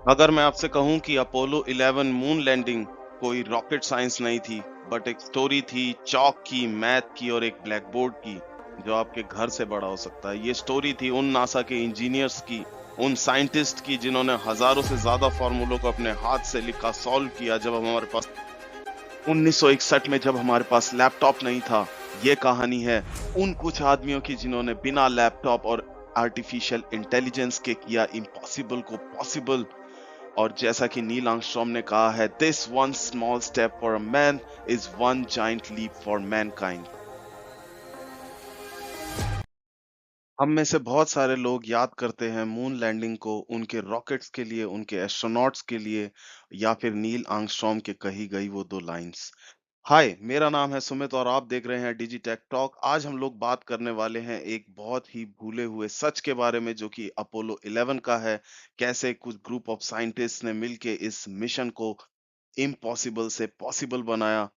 अगर मैं आपसे कहूं कि अपोलो 11 मून लैंडिंग कोई रॉकेट साइंस नहीं थी, बट एक स्टोरी थी चॉक की, मैथ की और एक ब्लैक बोर्ड की, जो आपके घर से बड़ा हो सकता है। ये स्टोरी थी उन नासा के इंजीनियर्स की, उन साइंटिस्ट की जिन्होंने हजारों से ज्यादा फॉर्मूलों को अपने हाथ से लिखा, सॉल्व किया, जब हमारे पास 1961 में जब हमारे पास लैपटॉप नहीं था। ये कहानी है उन कुछ आदमियों की जिन्होंने बिना लैपटॉप और आर्टिफिशियल इंटेलिजेंस के किया इम्पॉसिबल को पॉसिबल। और जैसा कि नील आर्मस्ट्रॉन्ग ने कहा है, this one small step for a man is one giant leap for mankind. हम में से बहुत सारे लोग याद करते हैं मून लैंडिंग को उनके रॉकेट्स के लिए, उनके एस्ट्रोनॉट्स के लिए, या फिर नील आर्मस्ट्रॉन्ग के कही गई वो दो लाइंस। हाय, मेरा नाम है सुमित और आप देख रहे हैं डिजिटेक टॉक। आज हम लोग बात करने वाले हैं एक बहुत ही भूले हुए सच के बारे में, जो कि अपोलो 11 का है। कैसे कुछ ग्रुप ऑफ साइंटिस्ट ने मिलके इस मिशन को इम्पॉसिबल से पॉसिबल बनाया।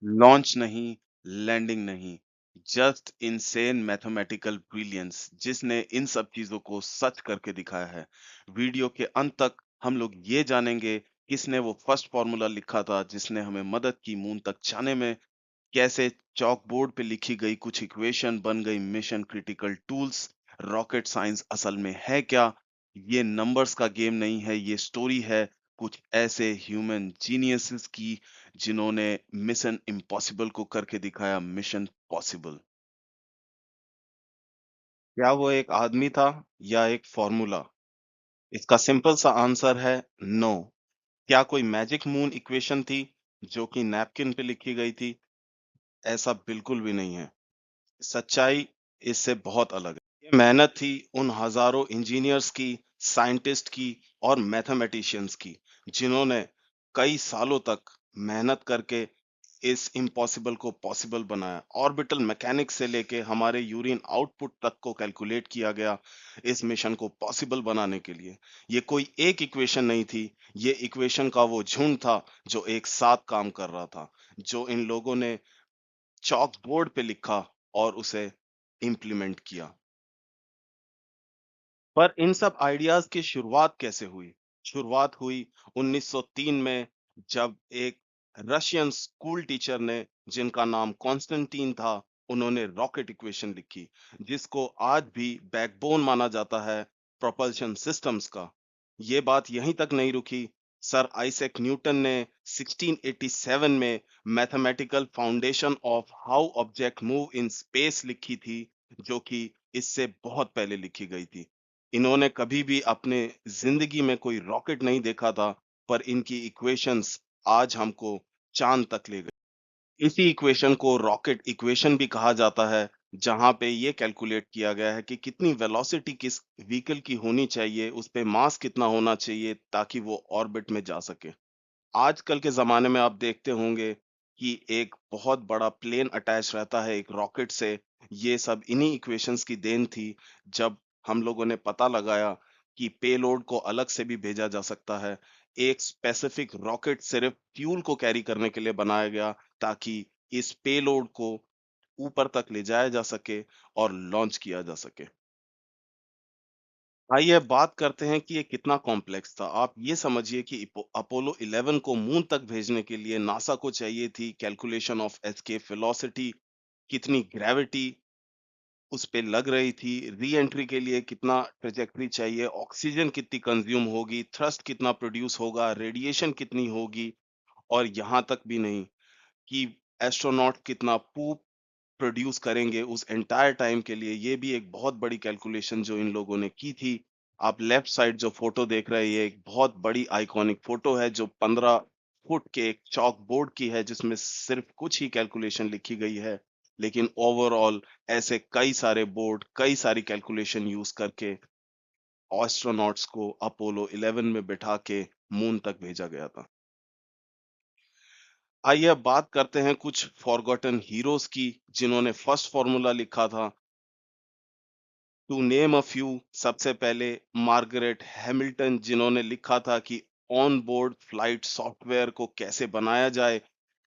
लॉन्च नहीं, लैंडिंग नहीं, जस्ट इनसेन मैथमेटिकल ब्रिलियंस जिसने इन सब चीजों को सच करके दिखाया है। वीडियो के अंत तक हम लोग ये जानेंगे किसने वो फर्स्ट फॉर्मूला लिखा था जिसने हमें मदद की मून तक जाने में। कैसे चॉक बोर्ड पे लिखी गई कुछ इक्वेशन बन गई mission critical tools. Rocket science असल में है क्या? ये नंबर्स का गेम नहीं है, ये स्टोरी है कुछ ऐसे ह्यूमन जीनियसेस की जिन्होंने मिशन इम्पॉसिबल को करके दिखाया मिशन पॉसिबल। क्या वो एक आदमी था या एक फॉर्मूला? इसका सिंपल सा आंसर है नो। क्या कोई मैजिक मून इक्वेशन थी जो कि नैपकिन पे लिखी गई थी? ऐसा बिल्कुल भी नहीं है। सच्चाई इससे बहुत अलग है। ये मेहनत थी उन हजारों इंजीनियर्स की, साइंटिस्ट की और मैथमेटिशियंस की, जिन्होंने कई सालों तक मेहनत करके इस इम्पॉसिबल को पॉसिबल बनाया। ऑर्बिटल मैकेनिक्स से लेके हमारे यूरिन आउटपुट तक को कैलकुलेट किया गया इस मिशन को पॉसिबल बनाने के लिए। ये कोई एक इक्वेशन नहीं थी, ये इक्वेशन का वो झुंड था जो एक साथ काम कर रहा था, जो इन लोगों ने चॉक बोर्ड पे लिखा और उसे इम्प्लीमेंट किया। पर इन सब आइडियाज की शुरुआत कैसे हुई? शुरुआत हुई 1903 में, जब एक रशियन स्कूल टीचर ने, जिनका नाम कॉन्स्टेंटीन था, उन्होंने रॉकेट इक्वेशन लिखी, जिसको आज भी बैकबोन माना जाता है प्रोपल्शन सिस्टम्स का। ये बात यहीं तक नहीं रुकी। सर आइजैक न्यूटन ने 1687 में mathematical foundation of how object move in space लिखी थी, जो कि इससे बहुत पहले लिखी गई थी। इन्होंने कभी भी अपने जिंदगी में कोई रॉकेट नहीं देखा था, पर इनकी इक्वेशंस आज हमको चांद तक ले गई। इसी इक्वेशन को रॉकेट इक्वेशन भी कहा जाता है, जहां पे ये कैलकुलेट किया गया है कि कितनी वेलोसिटी किस व्हीकल की होनी चाहिए, उस पे मास कितना होना चाहिए ताकि वो ऑर्बिट में जा सके। आजकल के ज़माने में आप देखते होंगे कि एक बहुत बड़ा प्लेन अटैच रहता है एक रॉकेट से। ये सब इन्हीं इक्वेशंस की देन थी, जब हम लोगों ने पता लगाया कि पेलोड को अलग से भी भेजा जा सकता है। एक स्पेसिफिक रॉकेट सिर्फ फ्यूल को कैरी करने के लिए बनाया गया, ताकि इस पेलोड को ऊपर तक ले जाया जा सके और लॉन्च किया जा सके। आइए अब बात करते हैं कि ये कितना कॉम्प्लेक्स था। आप ये समझिए कि अपोलो 11 को मून तक भेजने के लिए नासा को चाहिए थी कैलकुलेशन ऑफ एस्केप वेलोसिटी, कितनी ग्रेविटी उस पे लग रही थी, री एंट्री के लिए कितना ट्रेजेक्टरी चाहिए, ऑक्सीजन कितनी कंज्यूम होगी, थ्रस्ट कितना प्रोड्यूस होगा, रेडिएशन कितनी होगी, और यहाँ तक भी नहीं कि एस्ट्रोनॉट कितना पूप प्रोड्यूस करेंगे उस एंटायर टाइम के लिए। ये भी एक बहुत बड़ी कैलकुलेशन जो इन लोगों ने की थी। आप लेफ्ट साइड जो फोटो देख रहे हैं, ये एक बहुत बड़ी आइकॉनिक फोटो है जो 15 फुट के एक चॉक बोर्ड की है, जिसमें सिर्फ कुछ ही कैलकुलेशन लिखी गई है। लेकिन ओवरऑल ऐसे कई सारे बोर्ड, कई सारी कैलकुलेशन यूज करके एस्ट्रोनॉट्स को अपोलो 11 में बिठा के मून तक भेजा गया था। आइए अब बात करते हैं कुछ फॉरगॉटन हीरोज की, जिन्होंने फर्स्ट फॉर्मूला लिखा था। टू नेम अ फ्यू, सबसे पहले मार्गरेट हैमिल्टन, जिन्होंने लिखा था कि ऑन बोर्ड फ्लाइट सॉफ्टवेयर को कैसे बनाया जाए,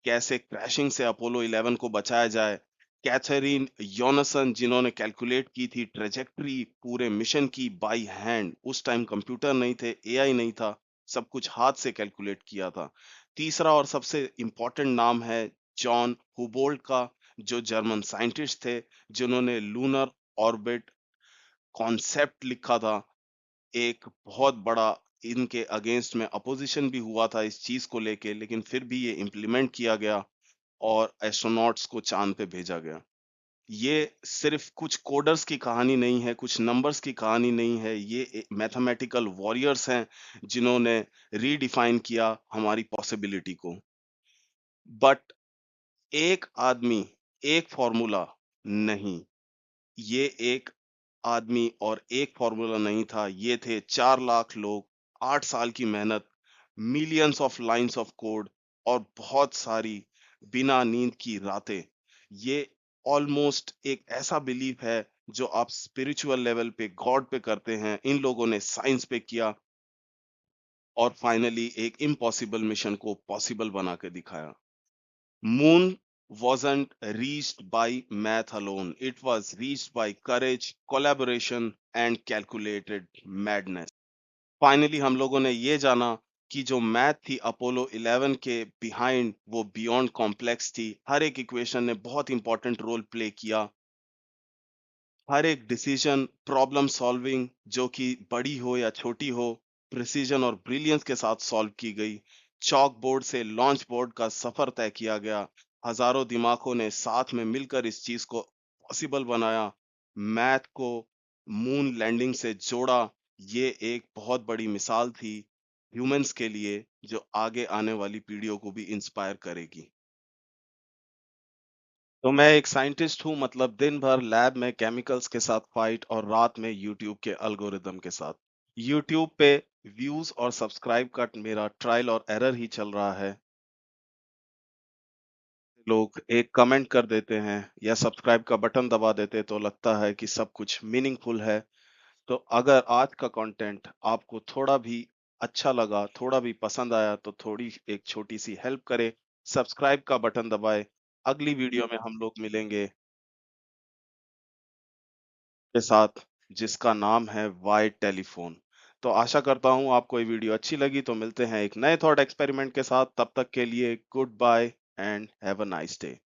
कैसे क्रैशिंग से अपोलो 11 को बचाया जाए, कैथरीन योनासन जिन्होंने कैलकुलेट की थी ट्रेजेक्टरी पूरे मिशन की बाय हैंड। उस टाइम कंप्यूटर नहीं थे, एआई नहीं था, सब कुछ हाथ से कैलकुलेट किया था। तीसरा और सबसे इम्पोर्टेंट नाम है जॉन हुबोल्ट का, जो जर्मन साइंटिस्ट थे, जिन्होंने लूनर ऑर्बिट कॉन्सेप्ट लिखा था। एक बहुत बड़ा इनके अगेंस्ट में अपोजिशन भी हुआ था इस चीज को लेके, लेकिन फिर भी ये इम्प्लीमेंट किया गया और एस्ट्रोनॉट्स को चांद पे भेजा गया। ये सिर्फ कुछ कोडर्स की कहानी नहीं है, कुछ नंबर्स की कहानी नहीं है, ये मैथमेटिकल वॉरियर्स हैं जिन्होंने रीडिफाइन किया हमारी पॉसिबिलिटी को। बट एक आदमी, एक फॉर्मूला नहीं, ये एक आदमी और एक फॉर्मूला नहीं था, ये थे 4 लाख लोग, 8 साल की मेहनत, millions of lines of code और बहुत सारी बिना नींद की रातें। ये ऑलमोस्ट एक ऐसा बिलीफ है जो आप स्पिरिचुअल लेवल पे गॉड पे करते हैं, इन लोगों ने साइंस पे किया और फाइनली एक इम्पॉसिबल मिशन को पॉसिबल बना के दिखाया। Moon wasn't reached by math alone. It was reached by courage, collaboration and calculated madness. Finally हम लोगों ने ये जाना कि जो मैथ थी अपोलो 11 के बिहाइंड वो बियॉन्ड कॉम्प्लेक्स थी। हर एक इक्वेशन ने बहुत इंपॉर्टेंट रोल प्ले किया। हर एक डिसीजन प्रॉब्लम सॉल्विंग, जो कि बड़ी हो या छोटी हो, प्रिसीजन और ब्रिलियंस के साथ सॉल्व की गई। चॉक बोर्ड से लॉन्च बोर्ड का सफर तय किया गया। हजारों दिमागों ने साथ में मिलकर इस चीज को पॉसिबल बनाया। मैथ को मून लैंडिंग से जोड़ा। ये एक बहुत बड़ी मिसाल थी ह्यूमंस के लिए, जो आगे आने वाली पीढ़ियों को भी इंस्पायर करेगी। तो मैं एक साइंटिस्ट हूँ, मतलब दिन भर लैब में केमिकल्स के साथ फाइट और रात में यूट्यूब के अल्गोरिदम के साथ। यूट्यूब पे व्यूज और सब्सक्राइब का मेरा ट्रायल और एरर ही चल रहा है। लोग एक कमेंट कर देते हैं या सब्सक्राइब का बटन दबा देते तो लगता है कि सब कुछ मीनिंगफुल है। तो अगर आज का कंटेंट आपको थोड़ा भी अच्छा लगा, थोड़ा भी पसंद आया, तो थोड़ी एक छोटी सी हेल्प करे, सब्सक्राइब का बटन दबाए। अगली वीडियो में हम लोग मिलेंगे के साथ, जिसका नाम है वाई टेलीफोन। तो आशा करता हूँ आपको ये वीडियो अच्छी लगी। तो मिलते हैं एक नए थॉट एक्सपेरिमेंट के साथ, तब तक के लिए goodbye and have a nice day.